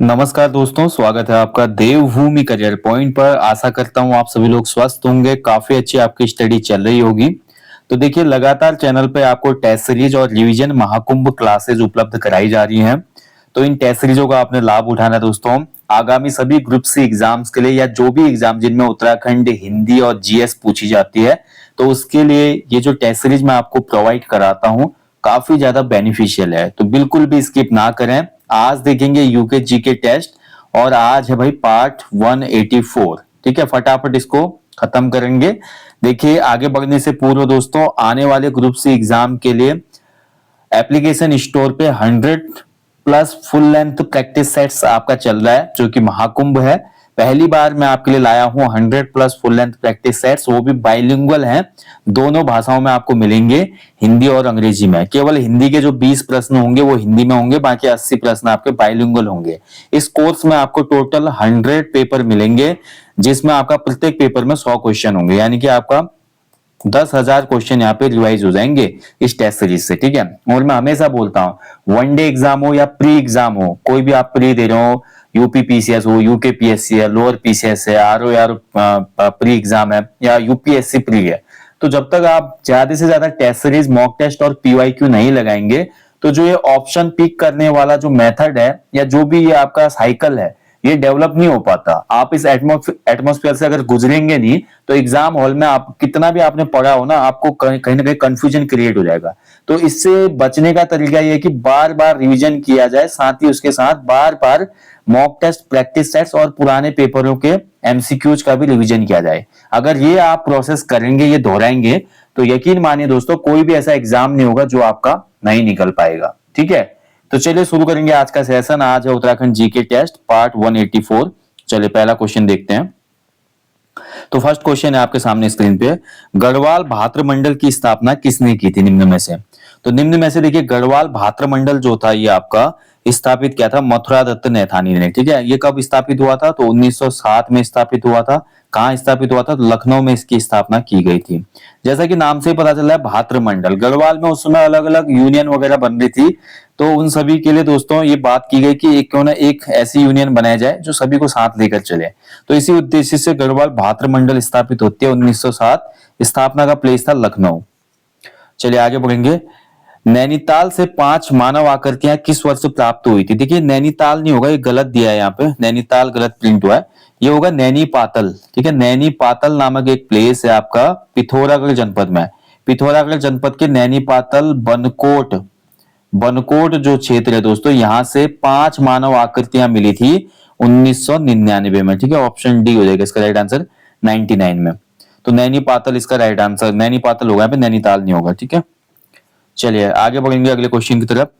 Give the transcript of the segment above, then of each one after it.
नमस्कार दोस्तों, स्वागत है आपका देवभूमि करियर पॉइंट पर। आशा करता हूं आप सभी लोग स्वस्थ होंगे, काफी अच्छी आपकी स्टडी चल रही होगी। तो देखिए, लगातार चैनल पे आपको टेस्ट सीरीज और रिवीजन महाकुंभ क्लासेस उपलब्ध कराई जा रही हैं। तो इन टेस्ट सीरीजों का आपने लाभ उठाना है दोस्तों। आगामी सभी ग्रुप सी एग्जाम्स के लिए या जो भी एग्जाम जिनमें उत्तराखंड हिंदी और जीएस पूछी जाती है, तो उसके लिए ये जो टेस्ट सीरीज मैं आपको प्रोवाइड कराता हूँ काफी ज्यादा बेनिफिशियल है। तो बिल्कुल भी स्किप ना करें। आज देखेंगे यूके जीके टेस्ट और आज है भाई पार्ट 184। ठीक है, फटाफट इसको खत्म करेंगे। देखिए, आगे बढ़ने से पूर्व दोस्तों, आने वाले ग्रुप सी एग्जाम के लिए एप्लीकेशन स्टोर पे 100+ फुल लेंथ प्रैक्टिस सेट्स आपका चल रहा है, जो कि महाकुंभ है। पहली बार मैं आपके लिए लाया हूं 100+ फुल लेंथ प्रैक्टिस सेट्स, वो भी बाइलिंगुअल हैं। दोनों भाषाओं में आपको मिलेंगे, हिंदी और अंग्रेजी में। केवल हिंदी के जो 20 प्रश्न होंगे वो हिंदी में होंगे, बाकी 80 प्रश्न आपके बाइलिंगुअल होंगे। इस कोर्स में आपको टोटल 100 पेपर मिलेंगे, जिसमें आपका प्रत्येक पेपर में 100 क्वेश्चन होंगे, यानी कि आपका 10,000 क्वेश्चन यहाँ पे रिवाइज हो जाएंगे इस टेस्ट सीरीज से। ठीक है, और मैं हमेशा बोलता हूँ, वनडे एग्जाम हो या प्री एग्जाम हो, कोई भी आप प्री दे रहे हो, यूपी पीसीएस हो, यूके पीएससी है, लोअर पीसीएस है, आरओ यार प्री एग्जाम है, या यूपीएससी प्री है, तो जब तक आप ज्यादा से ज्यादा टेस्ट सीरीज, मॉक टेस्ट और पीवाईक्यू नहीं लगाएंगे, तो जो ये ऑप्शन पिक करने वाला जो मेथड है या जो भी ये आपका साइकिल है, ये डेवलप नहीं हो पाता। आप इस एटमोस्फेयर से अगर गुजरेंगे नहीं, तो एग्जाम हॉल में आप कितना भी आपने पढ़ा हो ना, आपको कहीं ना कहीं कंफ्यूजन क्रिएट हो जाएगा। तो इससे बचने का तरीका ये है कि बार बार रिवीजन किया जाए, साथ ही उसके साथ बार बार मॉक टेस्ट, प्रैक्टिस सेट्स और पुराने पेपरों के एमसीक्यूज का भी रिवीजन किया जाए। अगर ये आप प्रोसेस करेंगे, ये दोहराएंगे, तो यकीन मानिए दोस्तों, कोई भी ऐसा एग्जाम नहीं होगा जो आपका नहीं निकल पाएगा। ठीक है, तो चलिए शुरू करेंगे आज का सेशन। आज है उत्तराखंड जीके टेस्ट पार्ट 184। चलिए पहला क्वेश्चन देखते हैं। तो फर्स्ट क्वेश्चन है आपके सामने स्क्रीन पे, गढ़वाल भाद्रमंडल की स्थापना किसने की थी निम्न में से? तो निम्न में से देखिए, गढ़वाल भाद्रमंडल जो था ये आपका स्थापित किया था मथुरा दत्त नैथानी ने। ठीक है, ये कब स्थापित हुआ था? तो 1907 में स्थापित हुआ था। कहाँ स्थापित हुआ था? तो लखनऊ में इसकी स्थापना की गई थी। जैसा कि नाम से पता चल रहा है, भाद्रमंडल, गढ़वाल में उस समय अलग अलग यूनियन वगैरह बन रही थी, तो उन सभी के लिए दोस्तों ये बात की गई कि एक क्यों ना एक ऐसी यूनियन बनाया जाए जो सभी को साथ लेकर चले। तो इसी उद्देश्य से गढ़वाल भाद्रमंडल स्थापित होती है 1907। स्थापना का प्लेस था लखनऊ। चलिए आगे बढ़ेंगे। नैनीताल से 5 मानव आकृतियां किस वर्ष प्राप्त हुई थी? देखिए, नैनीताल नहीं होगा, ये गलत दिया है यहाँ पे, नैनीताल गलत प्रिंट हुआ है, ये होगा नैनी पातल। ठीक है, नैनी पातल नामक एक प्लेस है आपका पिथौरागढ़ जनपद में। पिथौरागढ़ जनपद के नैनी पातल बनकोट जो क्षेत्र है दोस्तों, यहां से 5 मानव आकृतियां मिली थी 1999 में। ठीक है, ऑप्शन डी हो जाएगा इसका राइट आंसर, 99 में। तो नैनी पातल इसका राइट आंसर, नैनी पातल होगा यहाँ पे, नैनीताल नहीं होगा। ठीक है, चलिए आगे बढ़ेंगे अगले क्वेश्चन की तरफ।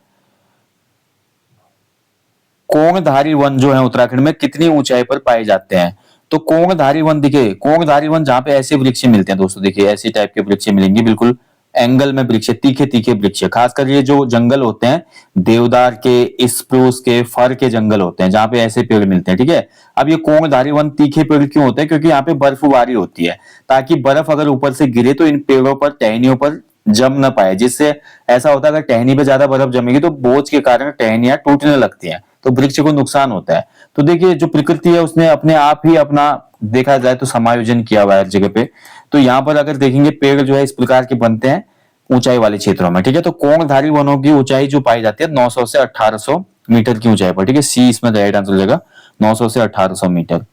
कोंगधारी वन जो है उत्तराखंड में कितनी ऊंचाई पर पाए जाते हैं? तो कोंगधारी वन, देखिए कोंगधारी वन जहां पे ऐसे वृक्ष मिलते हैं दोस्तों, देखिए ऐसी टाइप के वृक्ष मिलेंगे, बिल्कुल एंगल में वृक्ष, तीखे तीखे वृक्ष, खासकर ये जो जंगल होते हैं देवदार के, स्प्रूस के, फर के जंगल होते हैं, जहां पे ऐसे पेड़ मिलते हैं। ठीक है, अब ये कोंगधारी वन तीखे पेड़ क्यों होते हैं? क्योंकि यहाँ पे बर्फबारी होती है, ताकि बर्फ अगर ऊपर से गिरे तो इन पेड़ों पर, टहनियों पर जम ना पाए। जिससे ऐसा होता है, अगर टहनी पे ज्यादा बर्फ जमेगी तो बोझ के कारण टहनियां टूटने लगती हैं, तो वृक्ष को नुकसान होता है। तो देखिए, जो प्रकृति है उसने अपने आप ही अपना, देखा जाए तो समायोजन किया हुआ है हर जगह पे। तो यहाँ पर अगर देखेंगे, पेड़ जो है इस प्रकार के बनते हैं ऊंचाई वाले क्षेत्रों में। ठीक है, तो कोंगधारी वनों की ऊंचाई जो पाई जाती है 900 से 1800 मीटर की ऊंचाई पर। ठीक है, सी इसमें राइट आंसर हो जाएगा, 900 से 1800 मीटर।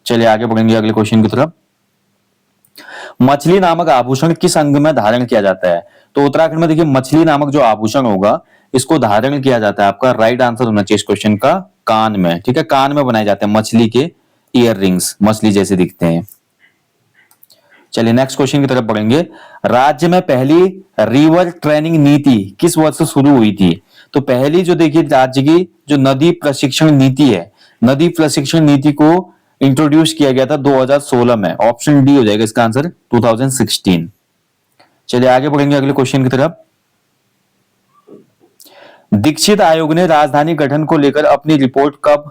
चलिए आगे बढ़ेंगे अगले क्वेश्चन की तरफ। मछली नामक आभूषण किस अंग में धारण किया जाता है? तो उत्तराखंड में देखिए, मछली नामक जो आभूषण होगा इसको धारण किया जाता है, आपका राइट आंसर होना चाहिए इस क्वेश्चन का, कान में। ठीक है, कान में बनाए जाते हैं मछली के ईयर रिंग्स, मछली जैसे दिखते हैं। चलिए नेक्स्ट क्वेश्चन की तरफ बढ़ेंगे। राज्य में पहली रिवर ट्रेनिंग नीति किस वर्ष शुरू हुई थी? तो पहली जो देखिए राज्य की जो नदी प्रशिक्षण नीति है, नदी प्रशिक्षण नीति को इंट्रोड्यूस किया गया था 2016 में। ऑप्शन डी हो जाएगा इसका आंसर, 2016। चलिए आगे बढ़ेंगे अगले क्वेश्चन की तरफ। दीक्षित आयोग ने राजधानी गठन को लेकर अपनी रिपोर्ट कब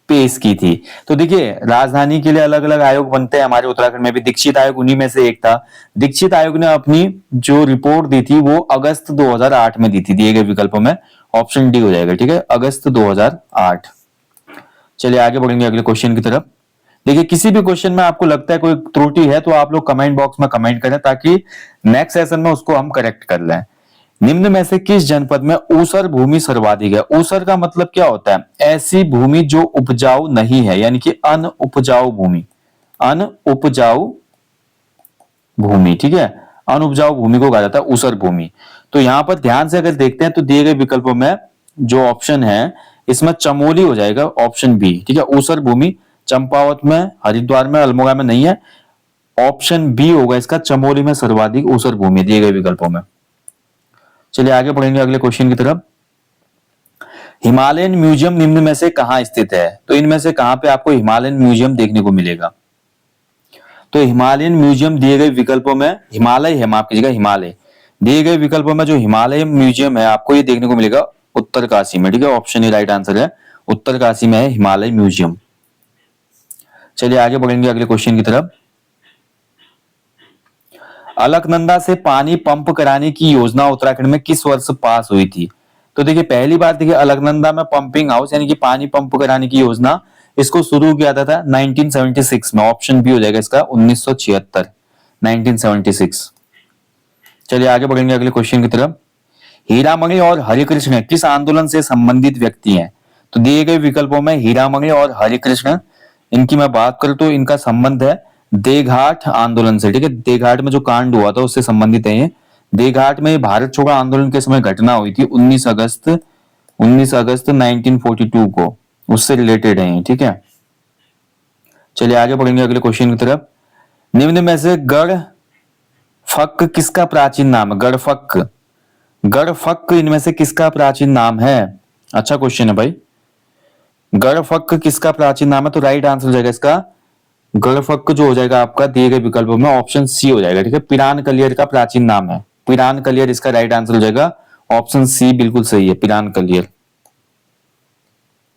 पेश की थी? तो देखिए, राजधानी के लिए अलग अलग आयोग बनते हैं हमारे उत्तराखंड में भी, दीक्षित आयोग उन्हीं में से एक था। दीक्षित आयोग ने अपनी जो रिपोर्ट दी थी वो अगस्त 2008 में दी थी, दिए गए विकल्पों में। ऑप्शन डी हो जाएगा। ठीक है, अगस्त 2008। चलिए आगे बढ़ेंगे अगले क्वेश्चन की तरफ। देखिए किसी भी क्वेश्चन में आपको लगता है कोई त्रुटि है तो आप लोग कमेंट बॉक्स में कमेंट करें ताकि नेक्स्ट सेशन में उसको हम करेक्ट कर लें। निम्न में से किस जनपद में ऊसर भूमि सर्वाधिक है? ऊसर का मतलब क्या होता है? ऐसी भूमि जो उपजाऊ नहीं है, यानी कि अनउपजाऊ भूमि, अनउपजाऊ भूमि, ठीक है, अनउपजाऊ भूमि को कहा जाता है ऊसर भूमि। तो यहां पर ध्यान से अगर देखते हैं तो दिए गए विकल्पों में जो ऑप्शन है इसमें चमोली हो जाएगा, ऑप्शन बी, ठीक है। ऊसर भूमि चंपावत में, हरिद्वार में, अल्मोड़ा में नहीं है, ऑप्शन बी होगा इसका, चमोली में सर्वाधिक ऊसर भूमि दिए गए विकल्पों में। चलिए आगे बढ़ेंगे अगले क्वेश्चन की तरफ। हिमालयन म्यूजियम निम्न में से कहां स्थित है? तो इनमें से कहां पे आपको हिमालयन म्यूजियम देखने को मिलेगा? तो हिमालयन म्यूजियम दिए गए विकल्पों में, हिमालय है, माफ कीजिएगा, हिमालय, दिए गए विकल्पों में जो हिमालय म्यूजियम है आपको ये देखने को मिलेगा उत्तरकाशी में, ठीक है। ऑप्शन ए राइट आंसर है, उत्तरकाशी में है हिमालय म्यूजियम। चलिए आगे बढ़ेंगे अगले क्वेश्चन की तरफ। अलकनंदा से पानी पंप कराने की योजना उत्तराखंड में किस वर्ष पास हुई थी? तो देखिए पहली बार देखिए अलकनंदा में पंपिंग हाउस यानी कि पानी पंप कराने की योजना इसको शुरू किया था 1976 में, ऑप्शन बी हो जाएगा इसका 1976, 1976। चलिए आगे बढ़ेंगे अगले क्वेश्चन की तरफ। हीरामणि और हरिकृष्ण किस आंदोलन से संबंधित व्यक्ति हैं? तो दिए गए विकल्पों में हीरामणि और हरिकृष्ण, इनकी मैं बात करूं तो इनका संबंध है देघाट आंदोलन से, ठीक है। देघाट में जो कांड हुआ था उससे संबंधित है ये। देघाट में भारत छोड़ो आंदोलन के समय घटना हुई थी 19 अगस्त 1942 को, उससे रिलेटेड है, ठीक है। चलिए आगे बढ़ेंगे अगले क्वेश्चन की तरफ। निम्न में से गढ़ फक किसका प्राचीन नाम है? गढ़फक, गढ़फक इनमें से किसका प्राचीन नाम है? अच्छा क्वेश्चन है भाई। गढ़फक किसका प्राचीन नाम है? तो राइट आंसर हो जाएगा इसका, गढ़फक जो हो जाएगा आपका दिए गए विकल्पों में ऑप्शन सी हो जाएगा, ठीक है। पिरान कलियर का प्राचीन नाम है, पिरान कलियर इसका राइट आंसर हो जाएगा, ऑप्शन सी बिल्कुल सही है, पिरान कलियर,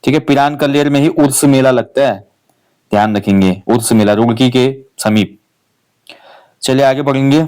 ठीक है। पिरान कलियर में ही उर्स मेला लगता है, ध्यान रखेंगे, उर्स मेला रुड़की के समीप। चलिए आगे बढ़ेंगे।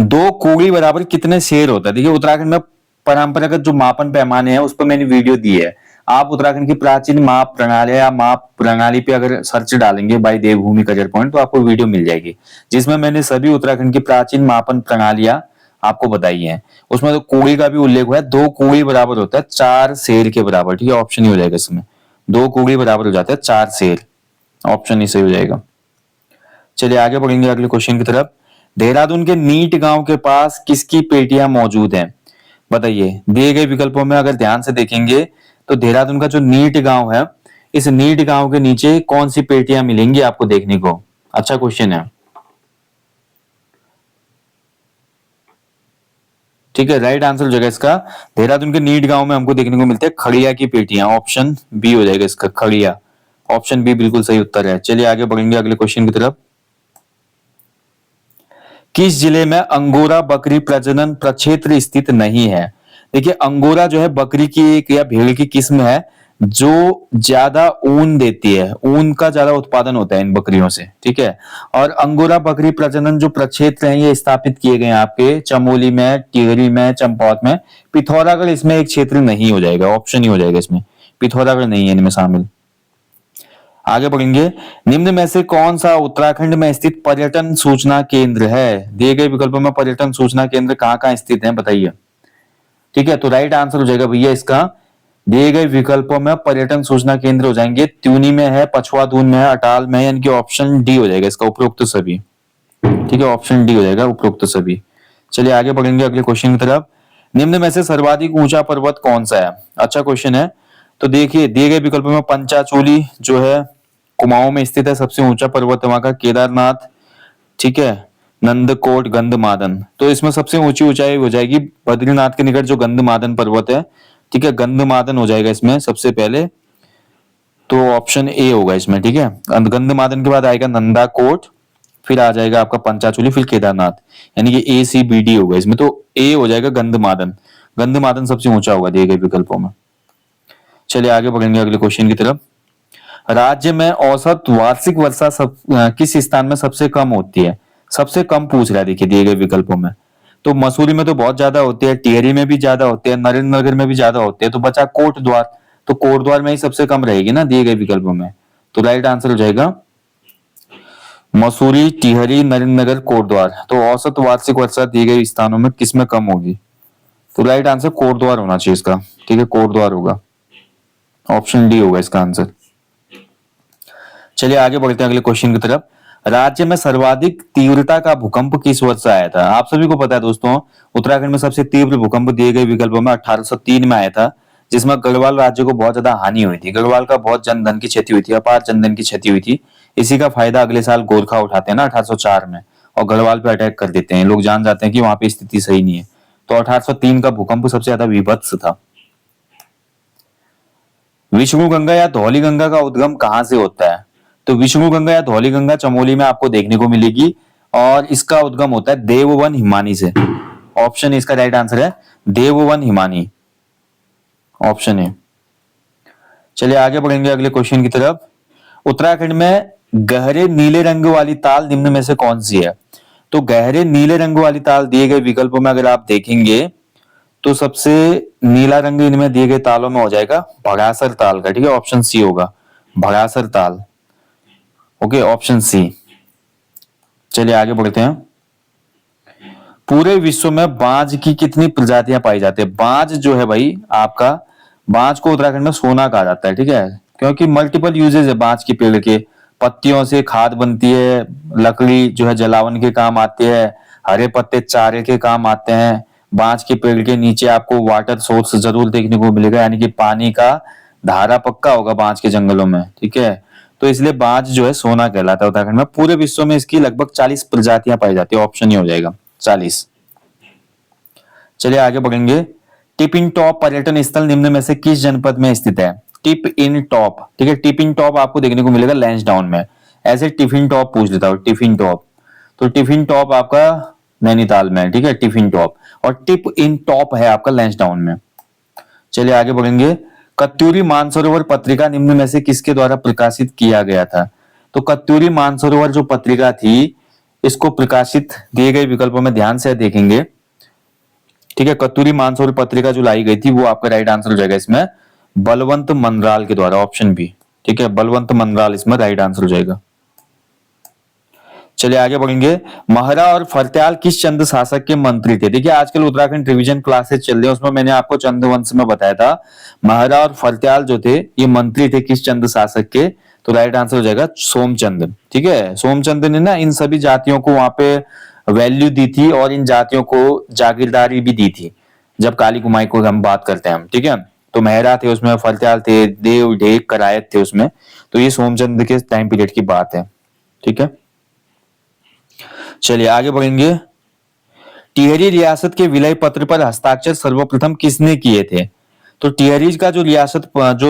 दो कोड़ी बराबर कितने शेर होता है? देखिए उत्तराखंड में परंपरागत जो मापन पैमाने हैं उस पर मैंने वीडियो दी है। आप उत्तराखंड की प्राचीन माप प्रणाली या माप प्रणाली पे अगर सर्च डालेंगे बाय देवभूमि करियर पॉइंट तो आपको वीडियो मिल जाएगी, जिसमें मैंने सभी उत्तराखंड की प्राचीन मापन प्रणालियां आपको बताई हैं। उसमें तो कोड़ी का भी उल्लेख हुआ है, दो कोड़ी बराबर होता है 4 शेर के बराबर, ठीक है। ऑप्शन ही हो जाएगा इसमें, दो कोड़ी बराबर हो जाता है 4 शेर, ऑप्शन ही सही हो जाएगा। चलिए आगे बढ़ेंगे अगले क्वेश्चन की तरफ। देहरादून के नीट गांव के पास किसकी पेटियां मौजूद हैं? बताइए, दिए गए विकल्पों में अगर ध्यान से देखेंगे तो देहरादून का जो नीट गांव है, इस नीट गांव के नीचे कौन सी पेटियां मिलेंगी आपको देखने को? अच्छा क्वेश्चन है, ठीक है। राइट आंसर हो जाएगा इसका, देहरादून के नीट गांव में हमको देखने को मिलते हैं खड़िया की पेटियां, ऑप्शन बी हो जाएगा इसका, खड़िया, ऑप्शन बी बिल्कुल सही उत्तर है। चलिए आगे बढ़ेंगे अगले क्वेश्चन की तरफ। किस जिले में अंगोरा बकरी प्रजनन प्रक्षेत्र स्थित नहीं है? देखिए अंगोरा जो है बकरी की एक या भेड़ की किस्म है जो ज्यादा ऊन देती है, ऊन का ज्यादा उत्पादन होता है इन बकरियों से, ठीक है। और अंगोरा बकरी प्रजनन जो प्रक्षेत्र हैं ये स्थापित किए गए हैं आपके चमोली में, टिहरी में, चंपावत में। पिथौरागढ़ इसमें एक क्षेत्र नहीं हो जाएगा, ऑप्शन ही हो जाएगा इसमें, पिथौरागढ़ नहीं है इनमें शामिल। आगे बढ़ेंगे। निम्न में से कौन सा उत्तराखंड में स्थित पर्यटन सूचना केंद्र है? दिए गए विकल्पों में पर्यटन सूचना केंद्र कहाँ कहाँ स्थित है बताइए, ठीक है। तो राइट आंसर हो जाएगा भैया इसका, दिए गए विकल्पों में पर्यटन सूचना केंद्र हो जाएंगे त्यूनी में है, पछवादून में है, अटाल में है, यानी कि ऑप्शन डी हो जाएगा इसका, उपरोक्त सभी, ठीक है। ऑप्शन डी हो जाएगा उपरोक्त सभी। चलिए आगे बढ़ेंगे अगले क्वेश्चन की तरफ। निम्न में से सर्वाधिक ऊंचा पर्वत कौन सा है? अच्छा क्वेश्चन है। तो देखिए दिए गए विकल्पों में पंचाचूली जो है कुमाऊं में स्थित है, सबसे ऊंचा पर्वत है वहां का, केदारनाथ, ठीक है, नंदकोट, गंधमादन। तो इसमें सबसे ऊंची ऊंचाई हो जाएगी बद्रीनाथ के निकट जो गंधमादन पर्वत है, ठीक है, गंधमादन हो जाएगा इसमें सबसे पहले, तो ऑप्शन ए होगा इसमें, ठीक है। गंधमादन के बाद आएगा नंदाकोट, फिर आ जाएगा आपका पंचाचूली, फिर केदारनाथ, यानी कि ए सी बी डी होगा इसमें, तो ए हो जाएगा गंधमादन, गंधमादन सबसे ऊंचा होगा दिए गए विकल्पों में। चलिए आगे बढ़ेंगे अगले क्वेश्चन की तरफ। राज्य में औसत वार्षिक वर्षा किस स्थान में सबसे कम होती है? सबसे कम पूछ रहा है, देखिए दिए गए विकल्पों में। तो मसूरी में तो बहुत ज्यादा होती है, टिहरी में भी ज्यादा होती है, नरेंद्र नगर में भी ज्यादा होती है, तो बचा कोट द्वार। तो कोटद्वार में ही सबसे कम रहेगी ना दिए गए विकल्पों में। तो राइट आंसर हो जाएगा मसूरी, टिहरी, नरेंद्रनगर, कोटद्वार। तो औसत वार्षिक वर्षा दिए गए स्थानों में किसमें कम होगी? तो राइट आंसर कोटद्वार होना चाहिए इसका। ठीक है, कोटद्वार होगा, ऑप्शन डी होगा इसका आंसर। चलिए आगे बढ़ते हैं अगले क्वेश्चन की तरफ। राज्य में सर्वाधिक तीव्रता का भूकंप किस वर्ष आया था? आप सभी को पता है दोस्तों, उत्तराखंड में सबसे तीव्र भूकंप दिए गए विकल्पों में 1803 में आया था, जिसमें गढ़वाल राज्य को बहुत ज्यादा हानि हुई थी। गढ़वाल का बहुत जनधन की क्षति हुई थी, अपार जनधन की क्षति हुई थी। इसी का फायदा अगले साल गोरखा उठाते हैं ना 1804 में, और गढ़वाल पे अटैक कर देते हैं। लोग जान जाते हैं कि वहां पे स्थिति सही नहीं है। तो 1803 का भूकंप सबसे ज्यादा विभत्स था। विष्णु गंगा या धौली गंगा का उद्गम कहां से होता है? तो विष्णु गंगा या धौली गंगा चमोली में आपको देखने को मिलेगी, और इसका उद्गम होता है देववन हिमानी से। ऑप्शन इसका राइट आंसर है देववन हिमानी, ऑप्शन है। चलिए आगे बढ़ेंगे अगले क्वेश्चन की तरफ। उत्तराखंड में गहरे नीले रंग वाली ताल निम्न में से कौन सी है? तो गहरे नीले रंग वाली ताल दिए गए विकल्पों में अगर आप देखेंगे तो सबसे नीला रंग इनमें दिए गए तालों में हो जाएगा भड़ासर ताल का। ठीक है, ऑप्शन सी होगा भड़ासर ताल। Okay, option C. चलिए आगे बढ़ते हैं। पूरे विश्व में बांज की कितनी प्रजातियां पाई जाती है? बांज जो है भाई आपका, बांज को उत्तराखंड में सोना कहा जाता है। ठीक है, क्योंकि मल्टीपल यूजेज है बांज के पेड़ के। पत्तियों से खाद बनती है, लकड़ी जो है जलावन के काम आती है, हरे पत्ते चारे के काम आते हैं। बांज के पेड़ के नीचे आपको वाटर सोर्स जरूर देखने को मिलेगा, यानी कि पानी का धारा पक्का होगा बांज के जंगलों में। ठीक है, तो इसलिए बांज जो है सोना कहलाता है उत्तराखंड में। पूरे विश्व में इसकी लगभग 40 प्रजातियां पाई जाती है, ऑप्शन ही हो जाएगा 40। चलिए आगे बढ़ेंगे। टिप इन टॉप पर्यटन स्थल निम्न में से किस जनपद में स्थित है? टिप इन टॉप, ठीक है, टिप इन टॉप आपको देखने को मिलेगा लैंसडाउन में। ऐसे टिफिन टॉप पूछ लेता हूं, टिफिन टॉप। तो टिफिन टॉप आपका नैनीताल में है। ठीक है, टिफिन टॉप, और टिप इन टॉप है आपका लैंसडाउन में। चलिए आगे बढ़ेंगे। कत्यूरी मानसरोवर पत्रिका निम्न में से किसके द्वारा प्रकाशित किया गया था? तो कत्यूरी मानसरोवर जो पत्रिका थी, इसको प्रकाशित दिए गए विकल्पों में ध्यान से देखेंगे। ठीक है, कत्यूरी मानसरोवर पत्रिका जो लाई गई थी वो आपका राइट आंसर हो जाएगा इसमें बलवंत मनराल के द्वारा, ऑप्शन बी। ठीक है, बलवंत मनराल इसमें राइट आंसर हो जाएगा। चलिए आगे बढ़ेंगे। महरा और फरत्याल किस चंद शासक के मंत्री थे? देखिए आजकल उत्तराखंड रिवीजन क्लासेस चल रही है, उसमें मैंने आपको चंद वंश में बताया था। महरा और फरत्याल जो थे ये मंत्री थे किस चंद शासक के? तो राइट आंसर हो जाएगा सोमचंद। ठीक है, सोमचंद ने ना इन सभी जातियों को वहां पे वैल्यू दी थी, और इन जातियों को जागीरदारी भी दी थी। जब काली कुमाई को हम बात करते हैं हम, ठीक है, तो मेहरा थे उसमें, फरत्याल थे, देव ढेक करायत थे उसमें। तो ये सोमचंद के टाइम पीरियड की बात है। ठीक है, चलिए आगे बढ़ेंगे। टिहरी रियासत के विलय पत्र पर हस्ताक्षर सर्वप्रथम किसने किए थे? तो टिहरी का जो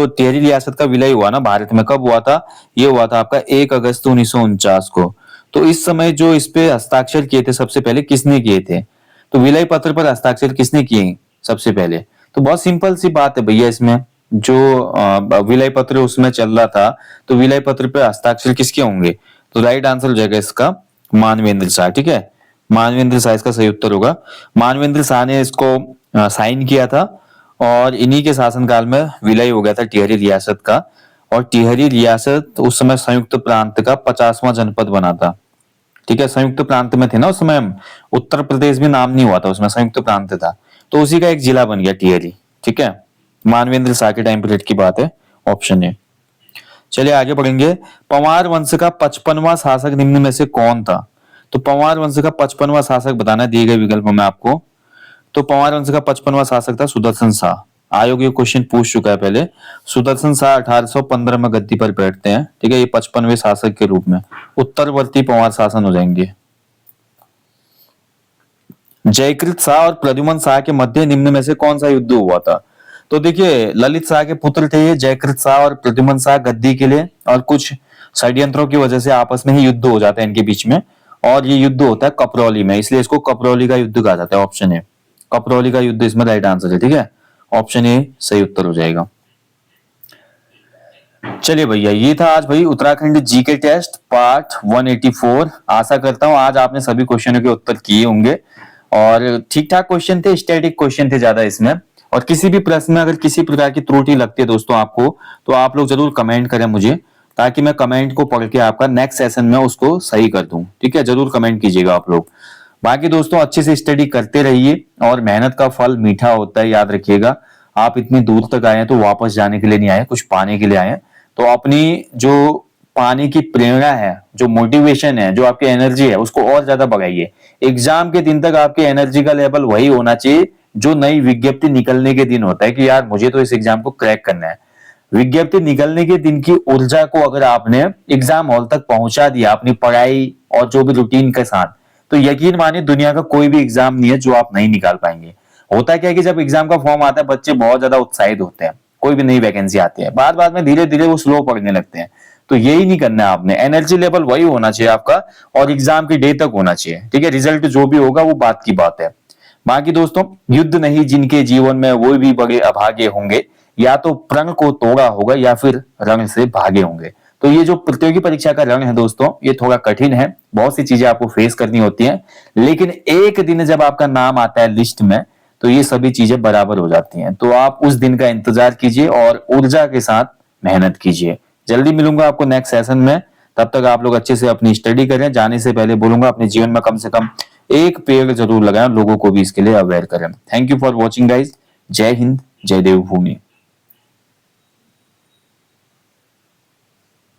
टिहरी रियासत का विलय हुआ ना भारत में, कब हुआ था? ये हुआ था आपका 1 अगस्त 1949 को। तो इस समय जो इस पे हस्ताक्षर किए थे सबसे पहले किसने किए थे? तो विलय पत्र पर हस्ताक्षर किसने किए सबसे पहले? तो बहुत सिंपल सी बात है भैया, इसमें जो विलय पत्र उसमें चल रहा था, तो विलय पत्र पे हस्ताक्षर किसके होंगे? तो राइट आंसर हो जाएगा इसका मानवेंद्र शाह। ठीक है, मानवेंद्र शाह इसका सही उत्तर होगा। मानवेंद्र शाह ने इसको साइन किया था, और इन्हीं के शासनकाल में विलय हो गया था टिहरी रियासत का। और टिहरी रियासत उस समय संयुक्त प्रांत का 50वां जनपद बना था। ठीक है, संयुक्त प्रांत में थे ना उस समय हम, उत्तर प्रदेश भी नाम नहीं हुआ था उसमें, संयुक्त प्रांत था, तो उसी का एक जिला बन गया टिहरी। ठीक है, मानवेंद्र शाह के टाइम पीरियड की बात है, ऑप्शन है। चलिए आगे बढ़ेंगे। पंवार वंश का 55वां शासक निम्न में से कौन था? तो पंवार वंश का 55वां शासक बताना दिए गए विकल्पों में आपको। तो पंवार वंश का 55वां शासक था सुदर्शन शाह। आयोग ये क्वेश्चन पूछ चुका है पहले। सुदर्शन शाह 1815 में गद्दी पर बैठते हैं। ठीक है, ये 55वें शासक के रूप में उत्तरवर्ती पंवार शासन हो जाएंगे। जयकृत शाह और प्रद्युमन शाह के मध्य निम्न में से कौन सा युद्ध हुआ था? तो देखिए ललित शाह के पुत्र थे ये जयकृत शाह और प्रद्युमन शाह गद्दी के लिए, और कुछ षड्यंत्रों की वजह से आपस में ही युद्ध हो जाता है इनके बीच में, और ये युद्ध होता है कपरौली में, इसलिए इसको कपरौली का युद्ध कहा जाता है। ऑप्शन ए कपरौली का युद्ध इसमें राइट आंसर है। ठीक है, ऑप्शन ए सही उत्तर हो जाएगा। चलिए भैया ये था आज भाई उत्तराखंड जीके टेस्ट पार्ट 184। आशा करता हूं आज आपने सभी क्वेश्चनों के उत्तर किए होंगे, और ठीक ठाक क्वेश्चन थे, स्टैटिक क्वेश्चन थे ज्यादा इसमें, और किसी भी प्रश्न में अगर किसी प्रकार की त्रुटि लगती है दोस्तों आपको, तो आप लोग जरूर कमेंट करें मुझे, ताकि मैं कमेंट को पढ़ के आपका नेक्स्ट सेशन में उसको सही कर दूं। ठीक है, जरूर कमेंट कीजिएगा आप लोग। बाकी दोस्तों अच्छे से स्टडी करते रहिए, और मेहनत का फल मीठा होता है, याद रखिएगा। आप इतनी दूर तक आए हैं तो वापस जाने के लिए नहीं आए, कुछ पाने के लिए आए हैं। तो अपनी जो पाने की प्रेरणा है, जो मोटिवेशन है, जो आपकी एनर्जी है, उसको और ज्यादा बढ़ाइए। एग्जाम के दिन तक आपकी एनर्जी का लेवल वही होना चाहिए जो नई विज्ञप्ति निकलने के दिन होता है, कि यार मुझे तो इस एग्जाम को क्रैक करना है। विज्ञप्ति निकलने के दिन की ऊर्जा को अगर आपने एग्जाम हॉल तक पहुंचा दिया अपनी पढ़ाई और जो भी रूटीन के साथ, तो यकीन मानिए दुनिया का कोई भी एग्जाम नहीं है जो आप नहीं निकाल पाएंगे। होता क्या है कि जब एग्जाम का फॉर्म आता है बच्चे बहुत ज्यादा उत्साहित होते हैं, कोई भी नई वैकेंसी आती है, बाद बाद में धीरे धीरे वो स्लो पढ़ने लगते हैं। तो यही नहीं करना है आपने, एनर्जी लेवल वही होना चाहिए आपका, और एग्जाम की डे तक होना चाहिए। ठीक है, रिजल्ट जो भी होगा वो बात की बात है। बाकी दोस्तों, युद्ध नहीं जिनके जीवन में वो भी बड़े अभागे होंगे, या तो प्रण को तोड़ा होगा या फिर रण से भागे होंगे। तो ये जो प्रतियोगी परीक्षा का रण है दोस्तों, ये थोड़ा कठिन है, बहुत सी चीजें आपको फेस करनी होती हैं, लेकिन एक दिन जब आपका नाम आता है लिस्ट में, तो ये सभी चीजें बराबर हो जाती हैं। तो आप उस दिन का इंतजार कीजिए और ऊर्जा के साथ मेहनत कीजिए। जल्दी मिलूंगा आपको नेक्स्ट सेशन में, तब तक आप लोग अच्छे से अपनी स्टडी करें। जाने से पहले बोलूंगा अपने जीवन में कम से कम एक पेड़ जरूर लगाएं, लोगों को भी इसके लिए अवेयर करें। Thank you for watching guys. जय हिंद, जय देवभूमि।